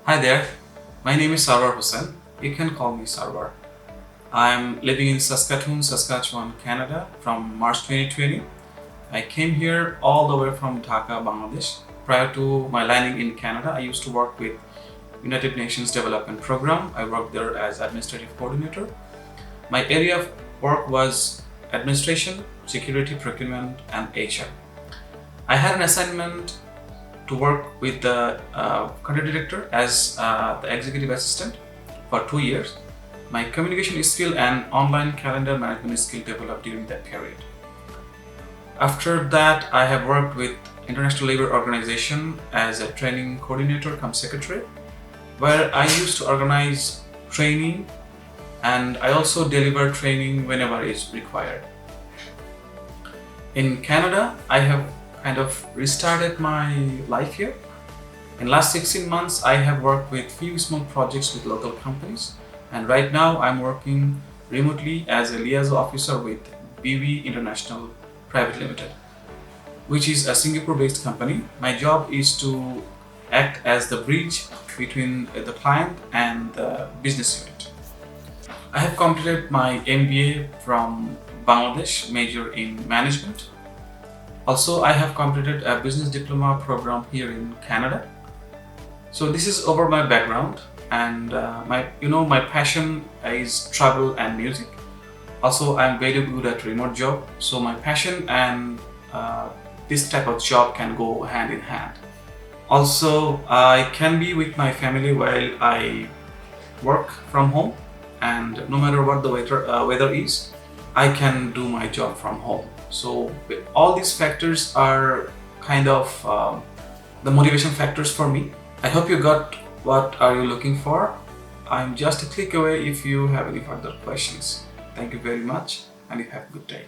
Hi there, my name is Sarwar Hussain. You can call me Sarwar. I'm living in Saskatoon, Saskatchewan, Canada from March 2020. I came here all the way from Dhaka, Bangladesh. Prior to my landing in Canada, I used to work with United Nations Development Program. I worked there as administrative coordinator. My area of work was administration, security, procurement, and HR. I had an assignment to work with the country director as the executive assistant for 2 years. My communication skill and online calendar management skill developed during that period. After that, I have worked with International Labour Organization as a training coordinator cum secretary, where I used to organize training and I also deliver training whenever it's required. In Canada, I have kind of restarted my life here. In last 16 months, I have worked with few small projects with local companies, and right now I'm working remotely as a liaison officer with BV International Private Limited, which is a Singapore-based company. My job is to act as the bridge between the client and the business unit. I have completed my MBA from Bangladesh, major in management. Also, I have completed a business diploma program here in Canada. So this is over my background, and my passion is travel and music. Also, I'm very good at remote job. So my passion and this type of job can go hand in hand. Also, I can be with my family while I work from home, and no matter what the weather is, I can do my job from home. So all these factors are kind of the motivation factors for me. I hope you got what are you looking for. I'm just a click away if you have any further questions. Thank you very much and you have a good day.